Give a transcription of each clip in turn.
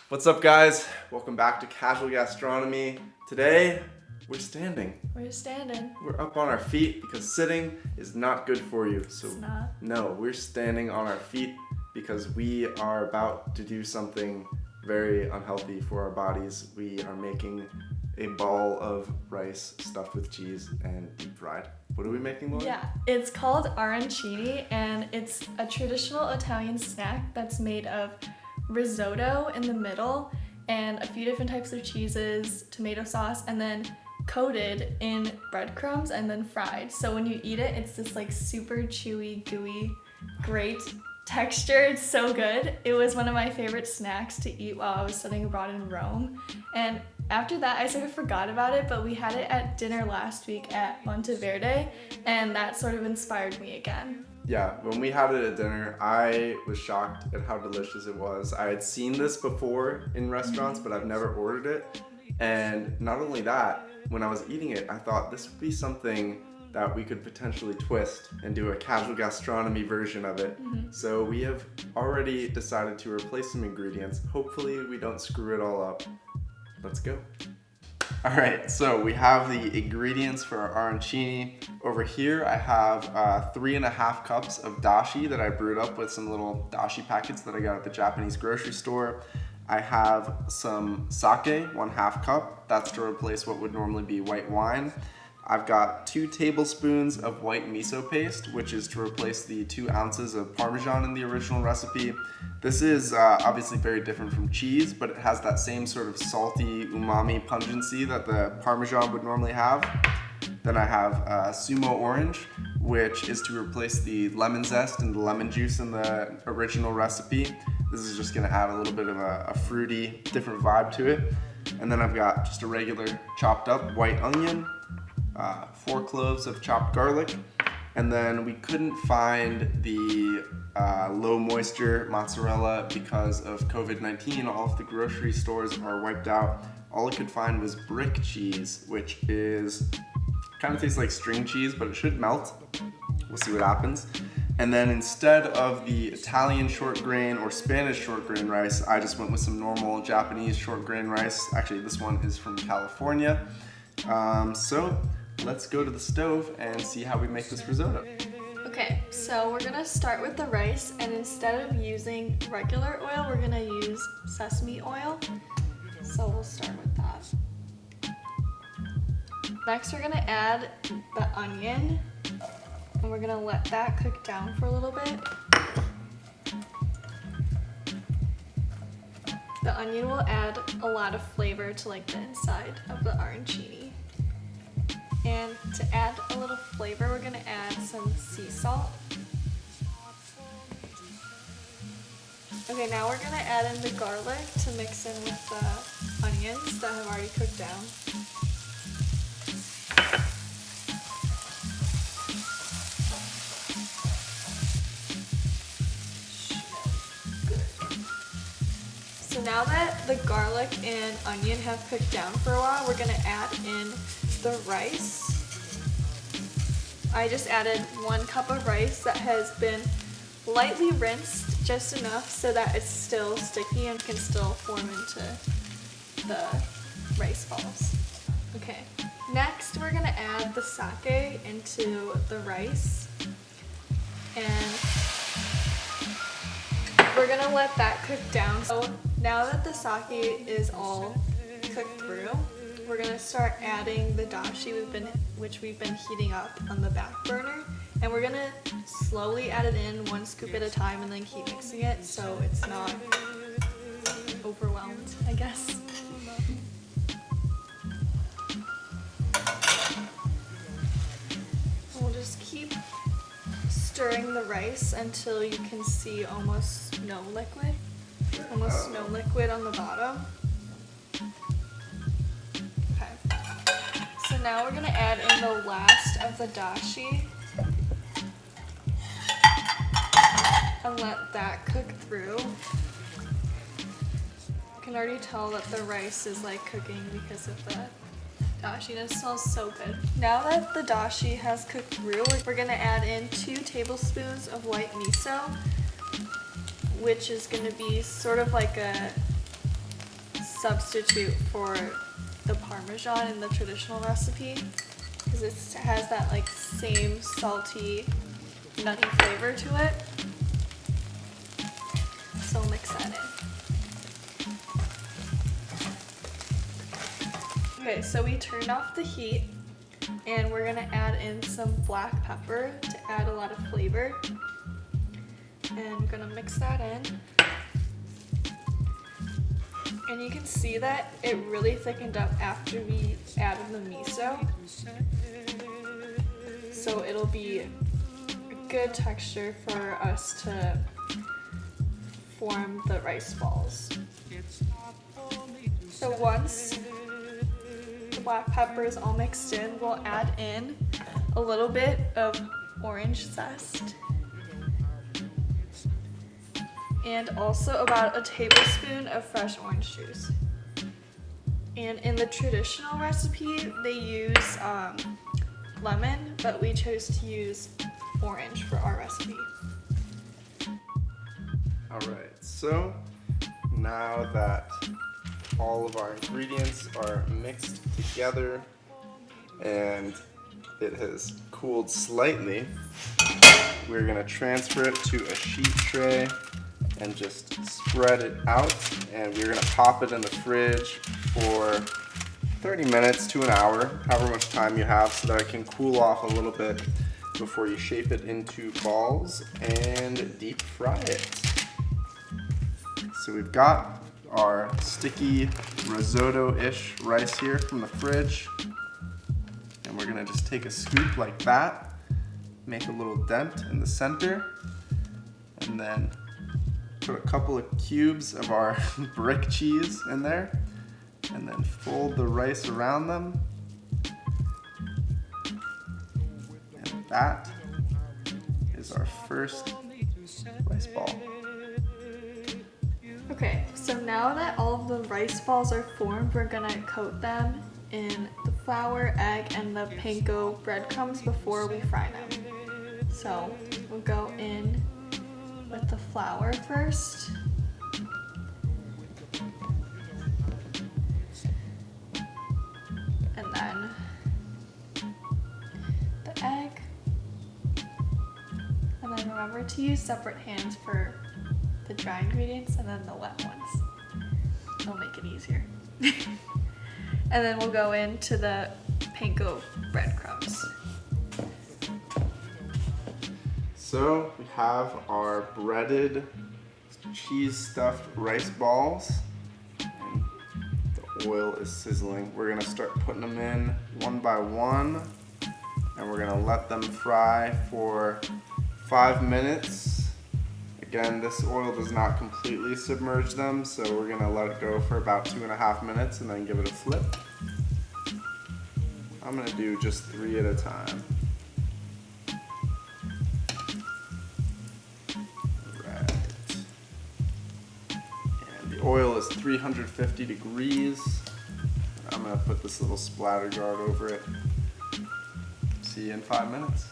What's up, guys? Welcome back to Casual Gastronomy. Today, we're standing. We're standing. We're up on our feet because sitting is not good for you. So It's not. no, we're standing on our feet because we are about to do something very unhealthy for our bodies. We are making a ball of rice stuffed with cheese and deep fried. What are we making, Lauren? Yeah, it's called arancini, and it's a traditional Italian snack that's made of risotto in the middle and a few different types of cheeses, tomato sauce, and then coated in breadcrumbs and then fried. So when you eat it, it's this like super chewy, gooey, great texture. It's so good. It was one of my favorite snacks to eat while I was studying abroad in Rome. And after that, I sort of forgot about it, but we had it at dinner last week at Monteverde, and that sort of inspired me again. Yeah, when we had it at dinner, I was shocked at how delicious it was. I had seen this before in restaurants, but I've never ordered it. And not only that, when I was eating it, I thought this would be something that we could potentially twist and do a casual gastronomy version of it. So we have already decided to replace some ingredients. Hopefully we don't screw it all up. Let's go. All right, so we have the ingredients for our arancini. Over here, I have 3.5 cups of dashi that I brewed up with some little dashi packets that I got at the Japanese grocery store. I have some sake, 1/2 cup. That's to replace what would normally be white wine. I've got 2 tablespoons of white miso paste, which is to replace the 2 ounces of Parmesan in the original recipe. This is obviously very different from cheese, but it has that same sort of salty umami pungency that the Parmesan would normally have. Then I have sumo orange, which is to replace the lemon zest and the lemon juice in the original recipe. This is just gonna add a little bit of a fruity, different vibe to it. And then I've got just a regular chopped up white onion, 4 cloves of chopped garlic, and then we couldn't find the low moisture mozzarella because of COVID-19. All of the grocery stores are wiped out. All I could find was brick cheese, which is kind of tastes like string cheese, but it should melt. We'll see what happens. And then instead of the Italian short grain or Spanish short grain rice, I just went with some normal Japanese short grain rice. Actually, this one is from California. So let's go to the stove and see how we make this risotto. Okay, so we're gonna start with the rice, and instead of using regular oil, we're gonna use sesame oil. So we'll start with that. Next, we're gonna add the onion, and we're gonna let that cook down for a little bit. The onion will add a lot of flavor to like the inside of the arancini. And to add a little flavor, we're gonna add some sea salt. Okay, now we're gonna add in the garlic to mix in with the onions that have already cooked down. So now that the garlic and onion have cooked down for a while, we're gonna add in the rice. I just added 1 cup of rice that has been lightly rinsed, just enough so that it's still sticky and can still form into the rice balls. Okay, next we're gonna add the sake into the rice, and we're gonna let that cook down. So now that the sake is all cooked through, we're gonna start adding the dashi which we've been heating up on the back burner, and we're gonna slowly add it in 1 scoop at a time and then keep mixing it so it's not overwhelmed, I guess. We'll just keep stirring the rice until you can see almost no liquid on the bottom. So now we're gonna add in the last of the dashi and let that cook through. You can already tell that the rice is like cooking because of the dashi, and it smells so good. Now that the dashi has cooked through, we're gonna add in 2 tablespoons of white miso, which is gonna be sort of like a substitute for the Parmesan in the traditional recipe because it has that like same salty, nutty flavor to it. So we'll mix that in. Okay, so we turned off the heat and we're gonna add in some black pepper to add a lot of flavor. And I'm gonna mix that in. And you can see that it really thickened up after we added the miso. So it'll be a good texture for us to form the rice balls. So once the black pepper is all mixed in, we'll add in a little bit of orange zest. And also about a tablespoon of fresh orange juice. And in the traditional recipe, they use lemon, but we chose to use orange for our recipe. All right, so now that all of our ingredients are mixed together and it has cooled slightly, we're gonna transfer it to a sheet tray and just spread it out, and we're gonna pop it in the fridge for 30 minutes to an hour, however much time you have, so that it can cool off a little bit before you shape it into balls and deep fry it. So we've got our sticky risotto-ish rice here from the fridge, and we're gonna just take a scoop like that, make a little dent in the center, and then put a couple of cubes of our brick cheese in there, and then fold the rice around them. And that is our first rice ball. Okay, so now that all of the rice balls are formed, we're gonna coat them in the flour, egg, and the panko breadcrumbs before we fry them. So we'll go in with the flour first. And then the egg. And then remember to use separate hands for the dry ingredients and then the wet ones. It'll make it easier. And then we'll go into the panko breadcrumbs. So we have our breaded cheese stuffed rice balls, and the oil is sizzling. We're gonna start putting them in one by one, and we're gonna let them fry for 5 minutes. Again, this oil does not completely submerge them, so we're gonna let it go for about 2.5 minutes and then give it a flip. I'm gonna do just 3 at a time. Oil is 350 degrees. I'm gonna put this little splatter guard over it. See you in 5 minutes.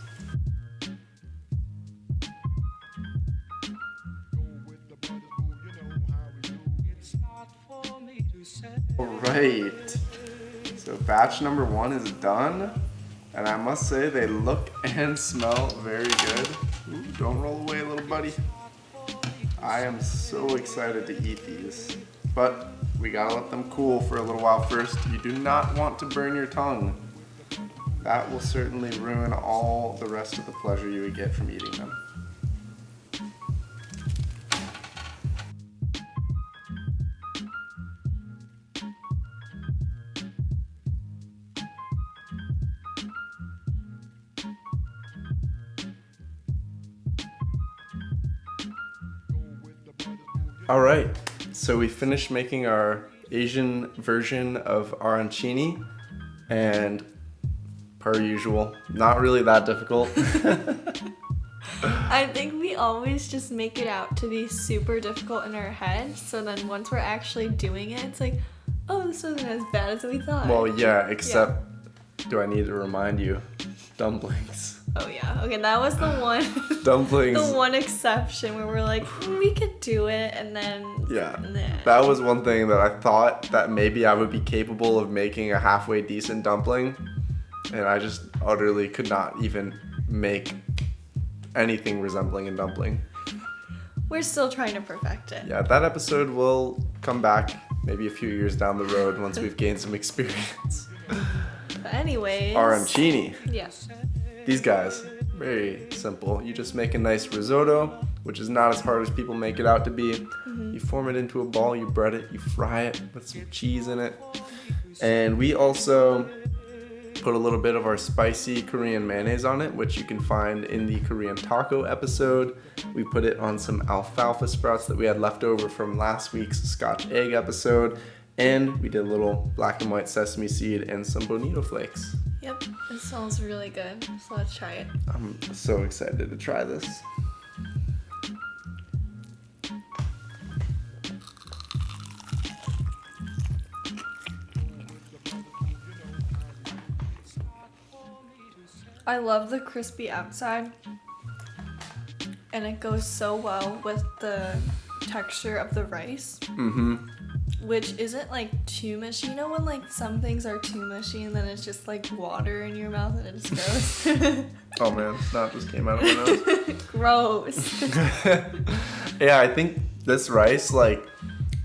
All right, so batch number 1 is done, and I must say they look and smell very good. Ooh, don't roll away, little buddy. I am so excited to eat these, but we gotta let them cool for a little while first. You do not want to burn your tongue. That will certainly ruin all the rest of the pleasure you would get from eating them. All right, so we finished making our Asian version of arancini, and per usual, not really that difficult. I think we always just make it out to be super difficult in our head, so then once we're actually doing it, it's like, oh, this wasn't as bad as we thought. Well, yeah, except, do I need to remind you? Dumplings. Oh yeah. Okay, that was the one. Dumplings. The one exception where we're like, we could do it, and then. Yeah. Nah. That was one thing that I thought that maybe I would be capable of making a halfway decent dumpling, and I just utterly could not even make anything resembling a dumpling. We're still trying to perfect it. Yeah, that episode will come back maybe a few years down the road once we've gained some experience. But anyways. Arancini. Yeah. These guys, very simple. You just make a nice risotto, which is not as hard as people make it out to be. You form it into a ball, you bread it, you fry it with some cheese in it. And we also put a little bit of our spicy Korean mayonnaise on it, which you can find in the Korean taco episode. We put it on some alfalfa sprouts that we had left over from last week's Scotch egg episode. And we did a little black and white sesame seed and some bonito flakes. Yep, it smells really good. So let's try it. I'm so excited to try this. I love the crispy outside, and it goes so well with the texture of the rice. Which isn't like too mushy. You know when like some things are too mushy and then it's just like water in your mouth and it just goes. Oh man, snot just came out of my nose. Gross. Yeah, I think this rice, like,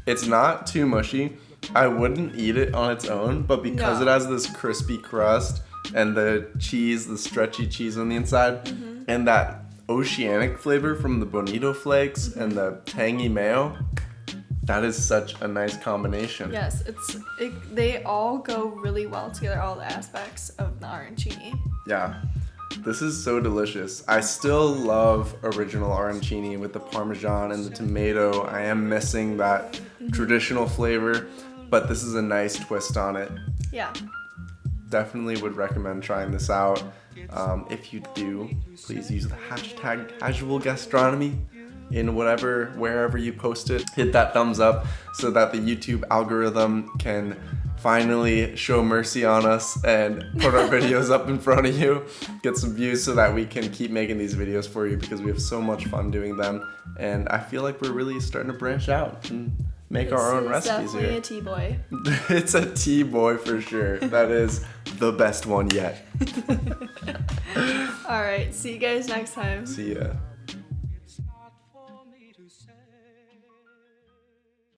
it's not too mushy. I wouldn't eat it on its own, but because it has this crispy crust and the cheese, the stretchy cheese on the inside, and that oceanic flavor from the bonito flakes and the tangy mayo, that is such a nice combination. Yes, they all go really well together, all the aspects of the arancini. Yeah, this is so delicious. I still love original arancini with the Parmesan and the tomato. I am missing that traditional flavor, but this is a nice twist on it. Yeah. Definitely would recommend trying this out. If you do, please use the hashtag casual gastronomy in wherever you post it. Hit that thumbs up so that the YouTube algorithm can finally show mercy on us and put our videos up in front of you. Get some views so that we can keep making these videos for you because we have so much fun doing them. And I feel like we're really starting to branch out and make our own recipes here. It's definitely a T-boy. It's a T-boy for sure. That is the best one yet. All right, see you guys next time. See ya.